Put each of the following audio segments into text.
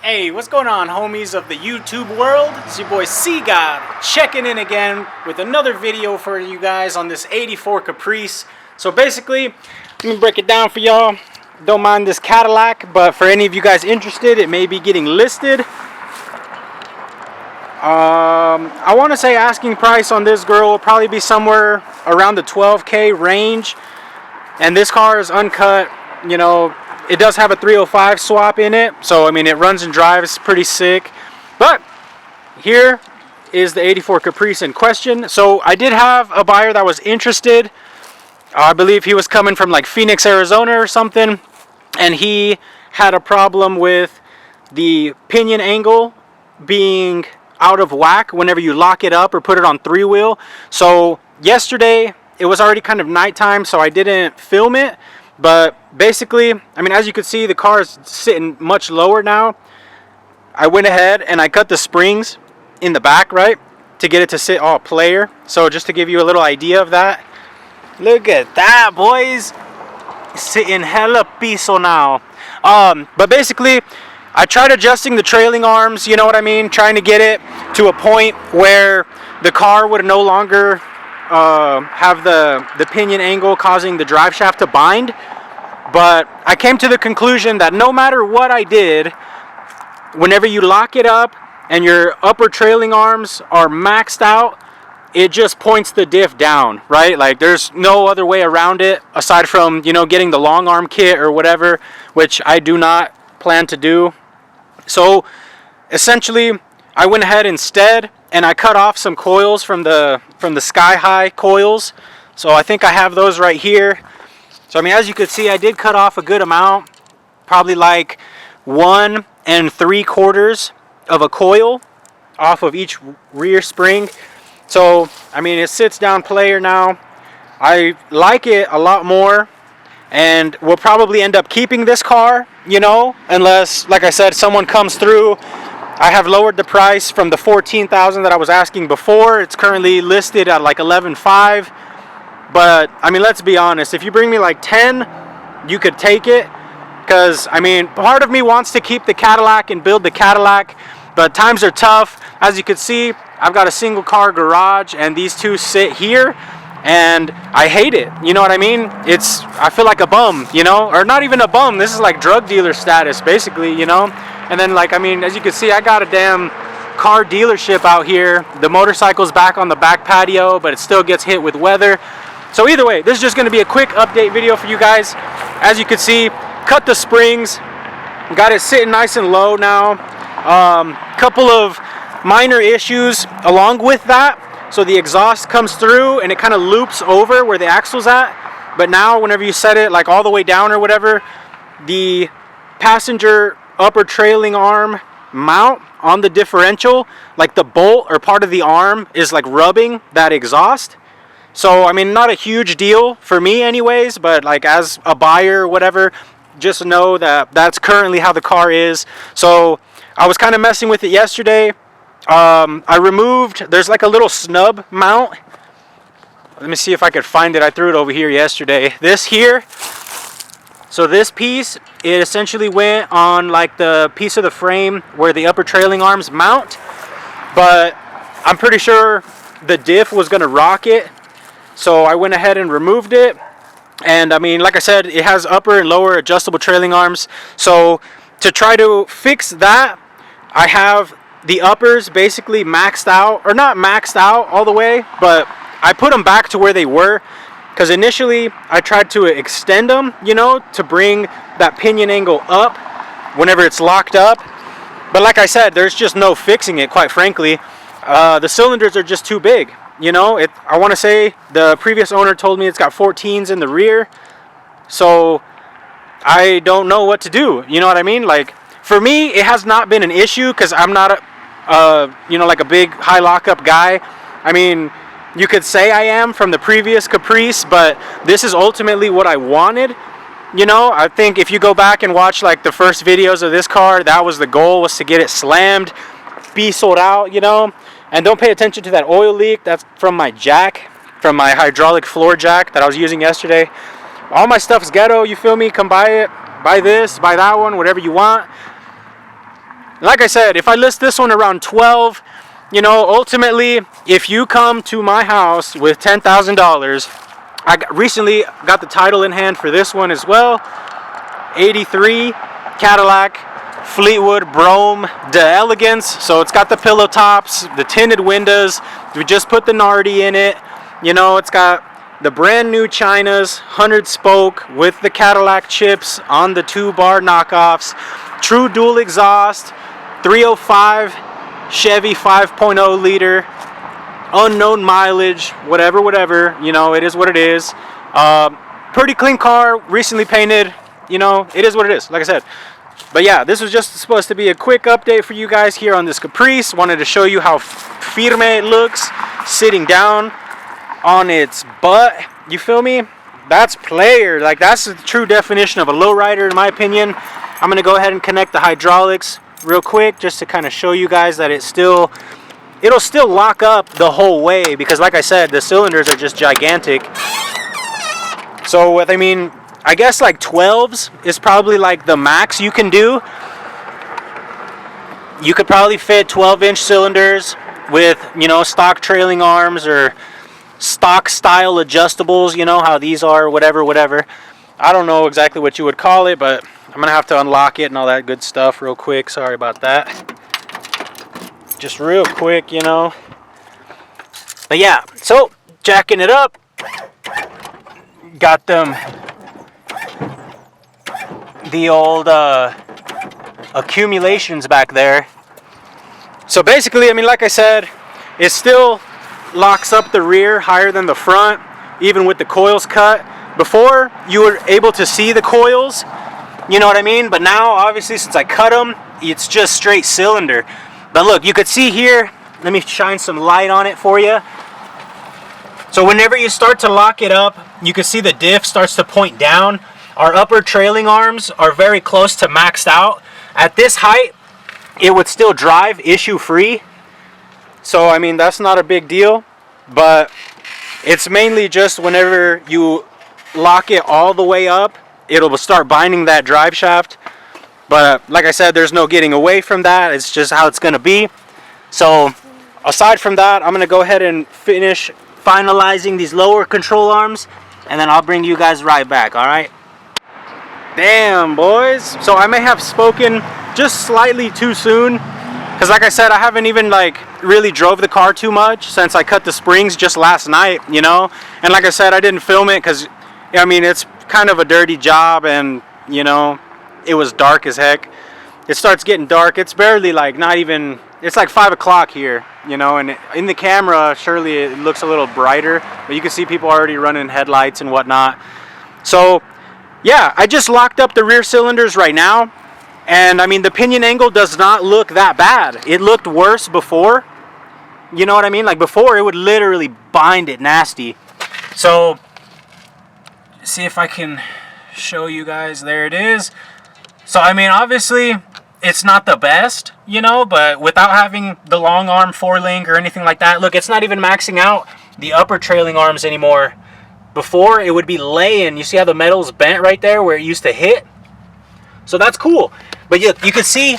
Hey, what's going on, homies of the YouTube world? It's your boy CGOD checking in again with another video for you guys on this 84 Caprice. So basically, let me break it down for y'all. Don't mind this Cadillac, but for any of you guys interested, it may be getting listed. I want to say asking price on this girl will probably be somewhere around the 12K range. And this car is uncut, you know. It does have a 305 swap in it, so I mean it runs and drives pretty sick. But here is the 84 Caprice in question. So I did have a buyer that was interested. I believe he was coming from like Phoenix, Arizona or something, and he had a problem with the pinion angle being out of whack whenever you lock it up or put it on three-wheel. So yesterday it was already kind of nighttime, so I didn't film it. But basically, I mean, as you can see, the car is sitting much lower now. I went ahead and I cut the springs in the back, right, to get it to sit all player. So just to give you a little idea of that. Look at that, boys. Sitting hella piso now. But basically, I tried adjusting the trailing arms, you know what I mean? Trying to get it to a point where the car would no longer have the pinion angle causing the drive shaft to bind. But I came to the conclusion that no matter what I did, whenever you lock it up and your upper trailing arms are maxed out, it just points the diff down, right? Like there's no other way around it aside from, you know, getting the long arm kit or whatever, which I do not plan to do. So essentially I went ahead instead and I cut off some coils from the Sky High coils. So I think I have those right here. So I mean, as you can see, I did cut off a good amount, probably like 1 3/4 of a coil off of each rear spring. So I mean, it sits down player now. I like it a lot more, and we'll probably end up keeping this car, you know, unless, like I said, someone comes through. I have lowered the price from the $14,000 that I was asking before. It's currently listed at like $11,500. But I mean, let's be honest, if you bring me like 10, you could take it, because I mean, part of me wants to keep the Cadillac and build the Cadillac, but times are tough. As you can see, I've got a single car garage and these two sit here, and I hate it, you know what I mean? I feel like a bum, you know, or not even a bum. This is like drug dealer status basically, you know. And then, like, I mean, as you can see, I got a damn car dealership out here. The motorcycle's back on the back patio, but it still gets hit with weather. So either way, this is just going to be a quick update video for you guys. As you can see, cut the springs, got it sitting nice and low now. Couple of minor issues along with that. So the exhaust comes through and it kind of loops over where the axle's at. But now whenever you set it like all the way down or whatever, the passenger upper trailing arm mount on the differential, like the bolt or part of the arm is like rubbing that exhaust. So I mean, not a huge deal for me anyways, but like as a buyer or whatever, just know that that's currently how the car is. So I was kind of messing with it yesterday. I removed, there's like a little snub mount. Let me see if I could find it. I threw it over here yesterday. This here. So this piece, it essentially went on like the piece of the frame where the upper trailing arms mount. But I'm pretty sure the diff was going to rock it. So I went ahead and removed it. And I mean, like I said, it has upper and lower adjustable trailing arms. So to try to fix that, I have the uppers basically maxed out, or not maxed out all the way, but I put them back to where they were. Because initially I tried to extend them, you know, to bring that pinion angle up whenever it's locked up. But like I said, there's just no fixing it, quite frankly. The cylinders are just too big. You know, I want to say the previous owner told me it's got 14s in the rear. So I don't know what to do. You know what I mean? Like, for me, it has not been an issue because I'm not you know, like a big high lockup guy. I mean, you could say I am from the previous Caprice, but this is ultimately what I wanted. You know, I think if you go back and watch like the first videos of this car, that was the goal, was to get it slammed, be sold out, you know. And don't pay attention to that oil leak. That's from my jack, from my hydraulic floor jack that I was using yesterday. All my stuff's ghetto, you feel me? Come buy it, buy this, buy that one, whatever you want. Like I said, if I list this one around 12, you know, ultimately, if you come to my house with $10,000, recently got the title in hand for this one as well. 83 Cadillac Fleetwood Brougham d'Elegance. So it's got the pillow tops, the tinted windows. We just put the Nardi in it. You know, it's got the brand new Chinas, 100 spoke with the Cadillac chips on the 2-bar knockoffs. True dual exhaust, 305 Chevy 5.0 liter. Unknown mileage, whatever, you know, it is what it is. Pretty clean car, recently painted, you know, it is what it is, like I said. But yeah, this was just supposed to be a quick update for you guys here on this Caprice. Wanted to show you how firme it looks sitting down on its butt. You feel me? That's player. Like, that's the true definition of a lowrider in my opinion. I'm gonna go ahead and connect the hydraulics real quick just to kind of show you guys that it'll still lock up the whole way, because like I said, the cylinders are just gigantic. So what I mean, I guess like 12s is probably like the max you can do. You could probably fit 12-inch cylinders with, you know, stock trailing arms or stock style adjustables, you know how these are, whatever. I don't know exactly what you would call it, but I'm gonna have to unlock it and all that good stuff real quick. Sorry about that. Just real quick, you know. But yeah, so jacking it up, got them the old accumulations back there. So basically, I mean, like I said, it still locks up the rear higher than the front, even with the coils cut. Before, you were able to see the coils, you know what I mean? But now, obviously, since I cut them, it's just straight cylinder. But look, you could see here, let me shine some light on it for you. So whenever you start to lock it up, you can see the diff starts to point down. Our upper trailing arms are very close to maxed out. At this height, it would still drive issue free. So I mean, that's not a big deal, but it's mainly just whenever you lock it all the way up, it'll start binding that drive shaft. But like I said, there's no getting away from that. It's just how it's gonna be. So aside from that, I'm gonna go ahead and finish finalizing these lower control arms, and then I'll bring you guys right back, all right? Damn, boys. So I may have spoken just slightly too soon, because like I said, I haven't even like really drove the car too much since I cut the springs just last night, you know? And like I said, I didn't film it because, I mean, it's kind of a dirty job, and you know, it was dark as heck. It starts getting dark. It's barely like not even, it's like 5 o'clock here, you know, and in the camera, surely it looks a little brighter, but you can see people already running headlights and whatnot. So yeah, I just locked up the rear cylinders right now, and I mean, the pinion angle does not look that bad. It looked worse before, you know what I mean? Like before, it would literally bind it nasty. So see if I can show you guys. There it is. So I mean, obviously it's not the best, you know, but without having the long arm 4-link or anything like that, look, it's not even maxing out the upper trailing arms anymore. Before, it would be laying. You see how the metal's bent right there where it used to hit? So that's cool. But you can see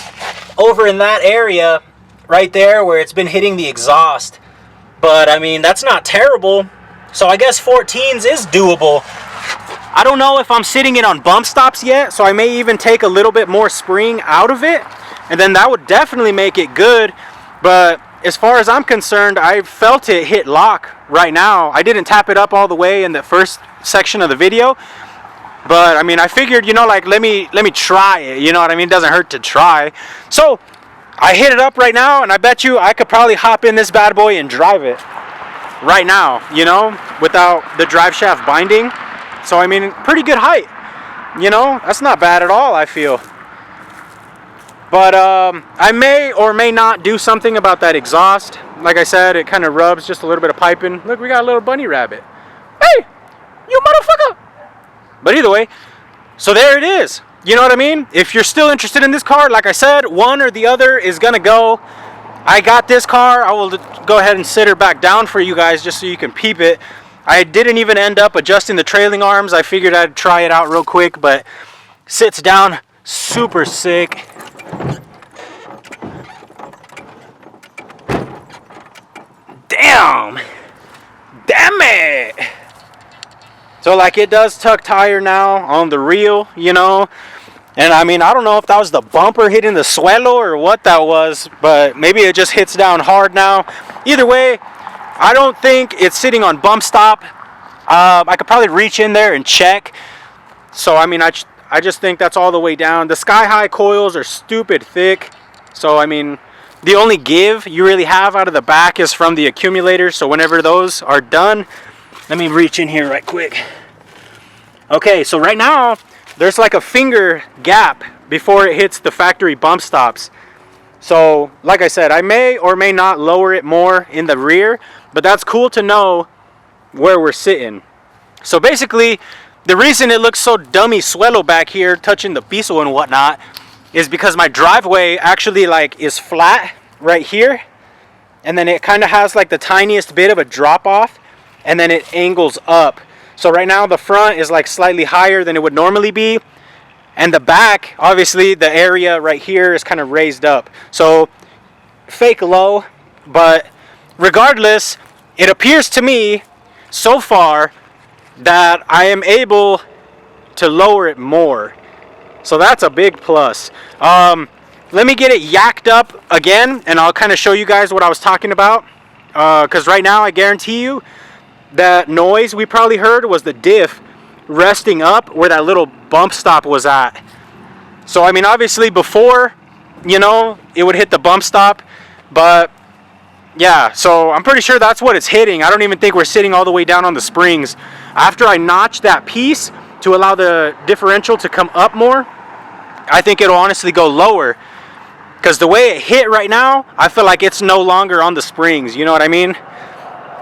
over in that area right there where it's been hitting the exhaust. But I mean, that's not terrible. So I guess 14s is doable. I don't know if I'm sitting it on bump stops yet, so I may even take a little bit more spring out of it, and then that would definitely make it good. But as far as I'm concerned, I felt it hit lock right now. I didn't tap it up all the way in the first section of the video, but I mean, I figured, you know, like let me try it, you know what I mean? It doesn't hurt to try. So I hit it up right now, and I bet you I could probably hop in this bad boy and drive it right now, you know, without the drive shaft binding. So I mean, pretty good height, you know, that's not bad at all, I feel. But I may or may not do something about that exhaust. Like I said, it kind of rubs, just a little bit of piping. Look, we got a little bunny rabbit. Hey, you motherfucker! But either way, so there it is. You know what I mean? If you're still interested in this car, like I said, one or the other is gonna go. I got this car. I will go ahead and sit her back down for you guys just so you can peep it. I didn't even end up adjusting the trailing arms. I figured I'd try it out real quick, but sits down super sick. So like it does tuck tire now on the reel, you know. And I mean, I don't know if that was the bumper hitting the suelo or what that was, but maybe it just hits down hard now. Either way, I don't think it's sitting on bump stop. I could probably reach in there and check. So I mean, I just think that's all the way down. The sky high coils are stupid thick. So I mean, the only give you really have out of the back is from the accumulators. So whenever those are done, let me reach in here right quick. Okay, so right now there's like a finger gap before it hits the factory bump stops. So like I said, I may or may not lower it more in the rear, but that's cool to know where we're sitting. So basically, the reason it looks so dummy suelo back here touching the piso and whatnot is because my driveway actually like is flat right here, and then it kind of has like the tiniest bit of a drop off, and then it angles up. So right now the front is like slightly higher than it would normally be, and the back, obviously the area right here is kind of raised up. So fake low, but regardless, it appears to me so far that I am able to lower it more. So that's a big plus. Let me get it yacked up again, and I'll kind of show you guys what I was talking about. Because right now, I guarantee you, that noise we probably heard was the diff resting up where that little bump stop was at. So I mean, obviously before, you know, it would hit the bump stop, but yeah, so I'm pretty sure that's what it's hitting. I don't even think we're sitting all the way down on the springs. After I notch that piece to allow the differential to come up more, I think it'll honestly go lower. Because the way it hit right now, I feel like it's no longer on the springs, you know what I mean?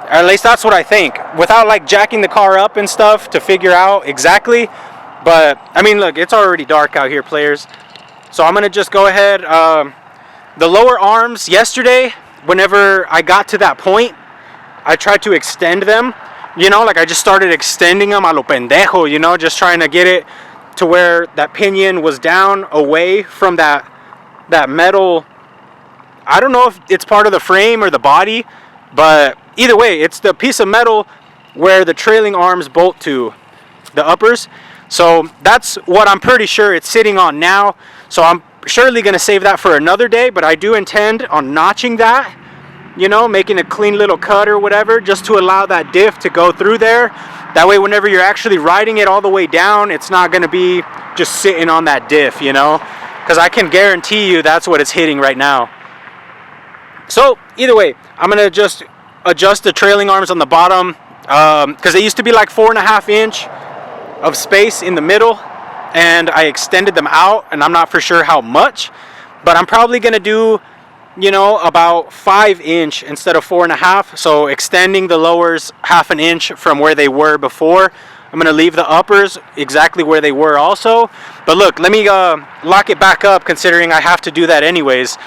Or at least that's what I think, without like jacking the car up and stuff to figure out exactly. But I mean, look, it's already dark out here, players. So I'm gonna just go ahead. The lower arms yesterday, whenever I got to that point, I tried to extend them. You know, like I just started extending them a lo pendejo, you know, just trying to get it to where that pinion was down away from that metal. I don't know if it's part of the frame or the body, but either way, it's the piece of metal where the trailing arms bolt to, the uppers. So that's what I'm pretty sure it's sitting on now. So I'm surely going to save that for another day, but I do intend on notching that, you know, making a clean little cut or whatever, just to allow that diff to go through there. That way, whenever you're actually riding it all the way down, it's not going to be just sitting on that diff, you know, because I can guarantee you that's what it's hitting right now. So either way, I'm going to just adjust the trailing arms on the bottom, because they used to be like 4.5 inch of space in the middle, and I extended them out, and I'm not for sure how much, but I'm probably going to do, you know, about 5 inch instead of 4.5. So extending the lowers 1/2 inch from where they were before. I'm going to leave the uppers exactly where they were also. But look, let me lock it back up, considering I have to do that anyways.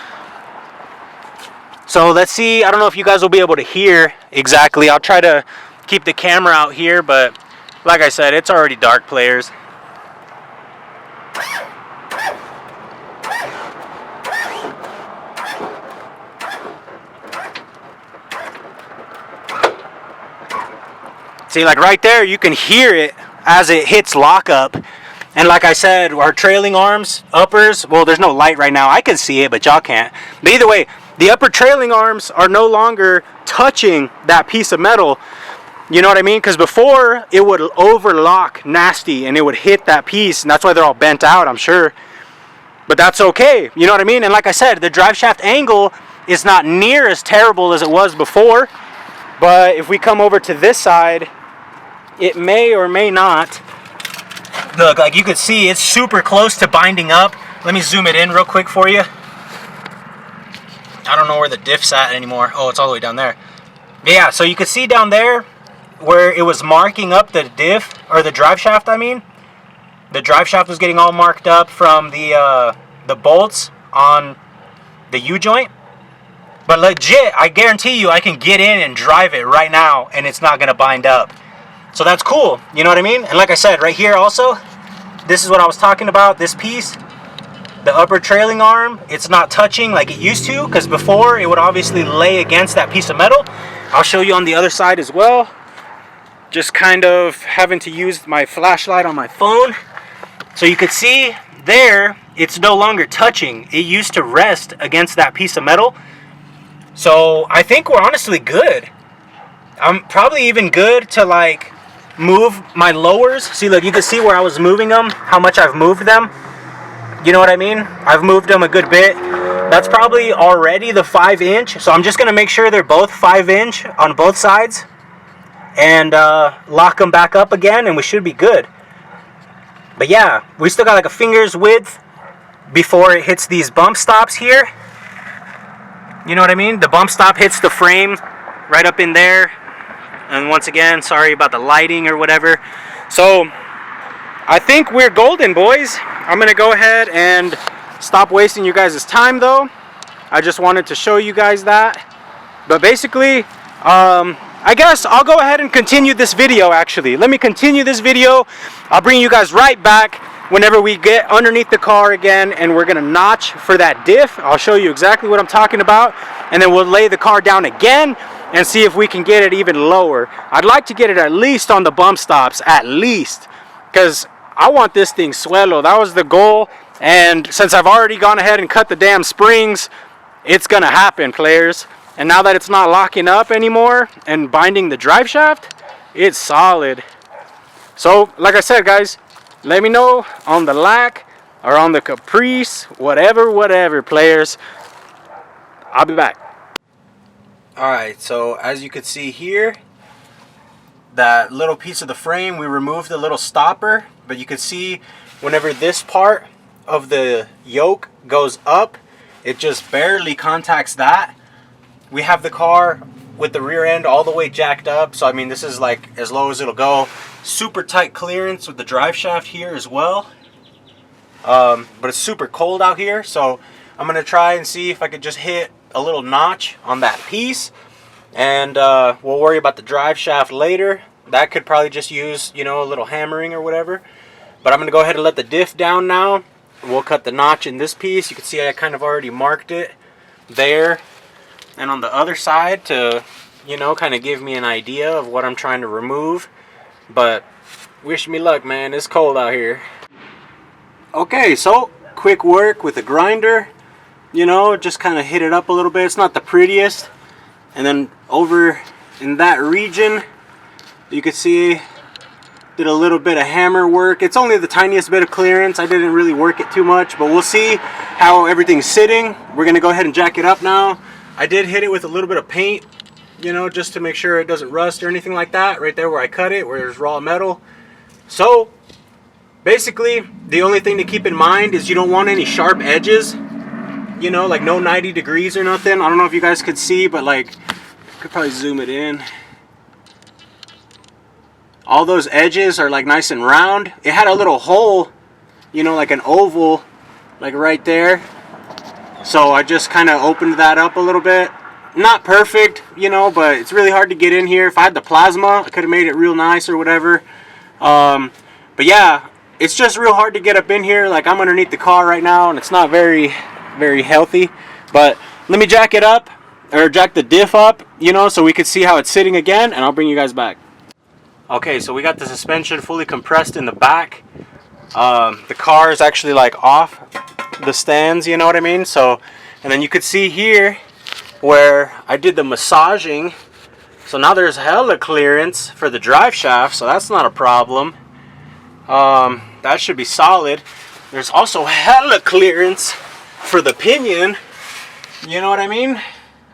So let's see. I don't know if you guys will be able to hear exactly. I'll try to keep the camera out here, but like I said, it's already dark, players. See, like right there, you can hear it as it hits lockup. And like I said, our trailing arms, uppers, well, there's no light right now. I can see it, but y'all can't. But either way, the upper trailing arms are no longer touching that piece of metal. You know what I mean? Because before, it would overlock nasty and it would hit that piece. And that's why they're all bent out, I'm sure. But that's okay. You know what I mean? And like I said, the drive shaft angle is not near as terrible as it was before. But if we come over to this side, it may or may not. Look, like you could see, it's super close to binding up. Let me zoom it in real quick for you. I don't know where the diff's at anymore. Oh, it's all the way down there. Yeah, so you could see down there where it was marking up the diff, or the drive shaft, I mean. The drive shaft was getting all marked up from the bolts on the U-joint. But legit, I guarantee you, I can get in and drive it right now, and it's not going to bind up. So that's cool, you know what I mean? And like I said, right here also, this is what I was talking about, this piece. The upper trailing arm, it's not touching like it used to, because before it would obviously lay against that piece of metal. I'll show you on the other side as well. just kind of having to use my flashlight on my phone. So you could see there, it's no longer touching. It used to rest against that piece of metal. So I think we're honestly good. I'm probably even good to like move my lowers. See, look, you can see where I was moving them, how much I've moved them. You know what I mean? I've moved them a good bit. That's probably already the 5-inch. So I'm just gonna make sure they're both 5-inch on both sides and lock them back up again, and we should be good. But yeah, we still got like a finger's width before it hits these bump stops here. You know what I mean? The bump stop hits the frame right up in there. And once again, sorry about the lighting or whatever. So I think we're golden, boys. I'm gonna go ahead and stop wasting you guys' time though. I just wanted to show you guys that. But basically, I guess I'll go ahead and continue this video actually. Let me continue this video. I'll bring you guys right back whenever we get underneath the car again and we're gonna notch for that diff. I'll show you exactly what I'm talking about, and then we'll lay the car down again and see if we can get it even lower. I'd like to get it at least on the bump stops, at least, because I want this thing suelo. That was the goal, and since I've already gone ahead and cut the damn springs, it's gonna happen, players. And now that it's not locking up anymore and binding the drive shaft, it's solid. So like I said, guys, let me know on the Lac or on the Caprice, whatever, players. I'll be back. Alright, so as you can see here, that little piece of the frame, we removed the little stopper, but you can see whenever this part of the yoke goes up, it just barely contacts that. We have the car with the rear end all the way jacked up, so I mean this is like as low as it'll go. Super tight clearance with the drive shaft here as well. But it's super cold out here, so I'm gonna try and see if I could just hit a little notch on that piece, and we'll worry about the drive shaft later. That could probably just use, you know, a little hammering or whatever. But I'm gonna go ahead and let the diff down now. We'll cut the notch in this piece. You can see I kind of already marked it there and on the other side to, you know, kind of give me an idea of what I'm trying to remove. But wish me luck, man. It's cold out here. Okay, so quick work with a grinder. You know, just kind of hit it up a little bit. It's not the prettiest. And then over in that region, you can see did a little bit of hammer work. It's only the tiniest bit of clearance. I didn't really work it too much, but we'll see how everything's sitting. We're gonna go ahead and jack it up now. I did hit it with a little bit of paint, you know, just to make sure it doesn't rust or anything like that. Right there where I cut it, where there's raw metal. So basically, the only thing to keep in mind is you don't want any sharp edges. You know, like no 90 degrees or nothing. I don't know if you guys could see, but like, I could probably zoom it in. All those edges are like nice and round. It had a little hole, you know, like an oval, like right there. So I just kind of opened that up a little bit. Not perfect, you know, but it's really hard to get in here. If I had the plasma, I could have made it real nice or whatever. But yeah, it's just real hard to get up in here. Like I'm underneath the car right now and it's not very healthy. But let me jack it up, or jack the diff up, you know, so we could see how it's sitting again, and I'll bring you guys back. Okay, so we got the suspension fully compressed in the back. The car is actually like off the stands, you know what I mean? So, and then you could see here where I did the massaging. So now there's hella clearance for the drive shaft, so that's not a problem. That should be solid. There's also hella clearance for the pinion, you know what I mean?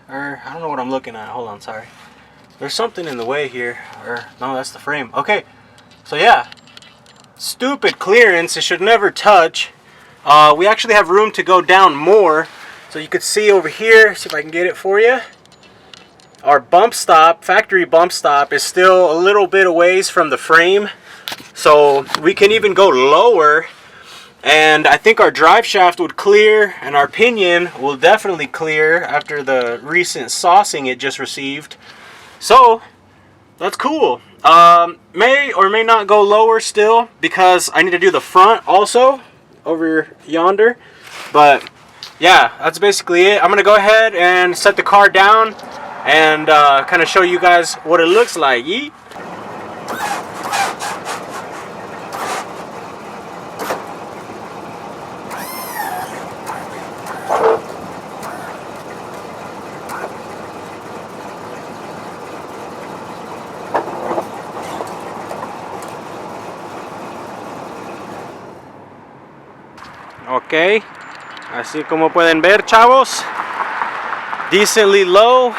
Or I don't know what I'm looking at. Hold on, sorry. There's something in the way here. Or no, that's the frame. Okay, so yeah, stupid clearance. It should never touch. We actually have room to go down more. So you could see over here, see if I can get it for you. Our bump stop, factory bump stop, is still a little bit away from the frame. So we can even go lower. And I think our drive shaft would clear, and our pinion will definitely clear after the recent saucing it just received. So that's cool. May or may not go lower still, because I need to do the front also over yonder. But yeah, that's basically it. I'm gonna go ahead and set the car down and kind of show you guys what it looks like. Yeet. Ok, así como pueden ver, chavos, decently low.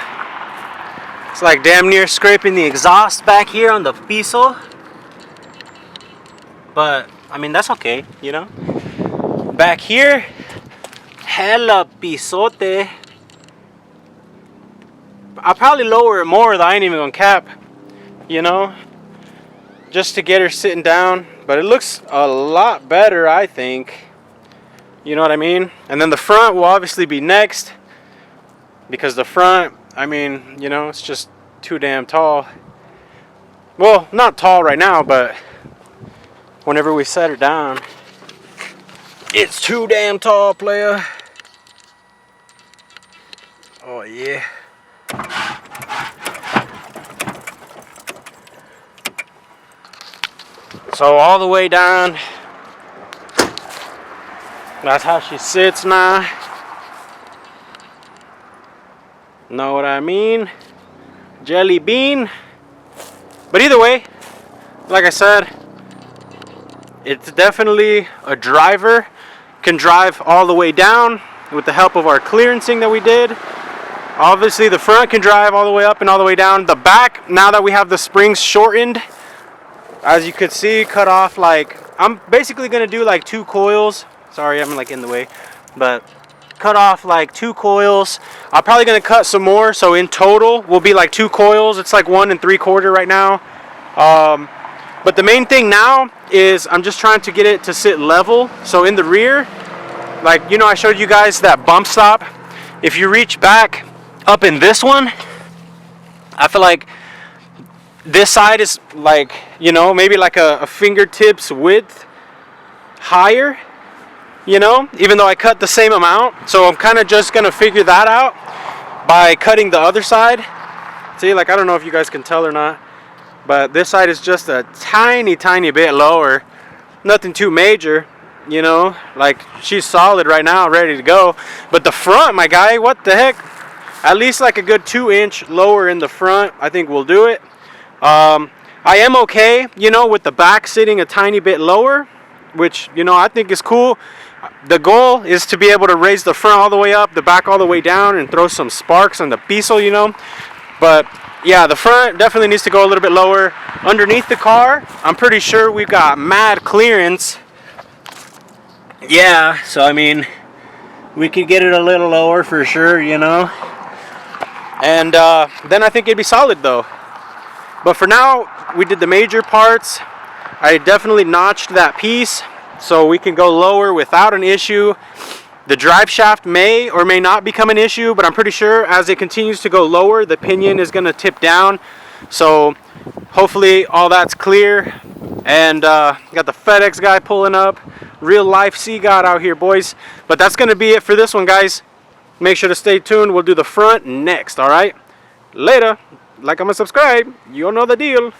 It's like damn near scraping the exhaust back here on the piso, but I mean that's okay, you know. Back here, hella pisote. I'll probably lower it more, though. I ain't even gonna cap, you know, just to get her sitting down. But it looks a lot better, I think. You know what I mean? And then the front will obviously be next, because the front, I mean, you know, it's just too damn tall. Well, not tall right now, but whenever we set her down, it's too damn tall, player. Oh yeah. So all the way down, that's how she sits now. Know what I mean? Jelly bean. But either way, like I said, it's definitely a driver. Can drive all the way down with the help of our clearancing that we did. Obviously the front can drive all the way up and all the way down. The back, now that we have the springs shortened, as you could see, cut off, like, I'm basically gonna do like 2 coils. Sorry, I'm like in the way, but cut off like 2 coils. I'm probably gonna cut some more, so in total will be like 2 coils. It's like 1 3/4 right now. But the main thing now is I'm just trying to get it to sit level. So in the rear, like, you know, I showed you guys that bump stop. If you reach back up in this one, I feel like this side is like, you know, maybe like a fingertips width higher, you know, even though I cut the same amount. So I'm kind of just gonna figure that out by cutting the other side. See, like, I don't know if you guys can tell or not, but this side is just a tiny bit lower. Nothing too major, you know, like she's solid right now, ready to go. But the front, my guy, what the heck? At least like a good 2-inch lower in the front, I think we'll do it. I am okay, you know, with the back sitting a tiny bit lower, which, you know, I think is cool. The goal is to be able to raise the front all the way up, the back all the way down, and throw some sparks on the piso, you know. But yeah, the front definitely needs to go a little bit lower. Underneath the car, I'm pretty sure we've got mad clearance. Yeah, so I mean, we could get it a little lower for sure, you know. And then I think it'd be solid though. But for now, we did the major parts. I definitely notched that piece so we can go lower without an issue. The drive shaft may or may not become an issue, but I'm pretty sure as it continues to go lower, the pinion is going to tip down. So hopefully all that's clear. And got the FedEx guy pulling up. Real life CGOD out here, boys. But that's going to be it for this one, guys. Make sure to stay tuned. We'll do the front next, all right? Later. Like, comment, subscribe. You all know the deal.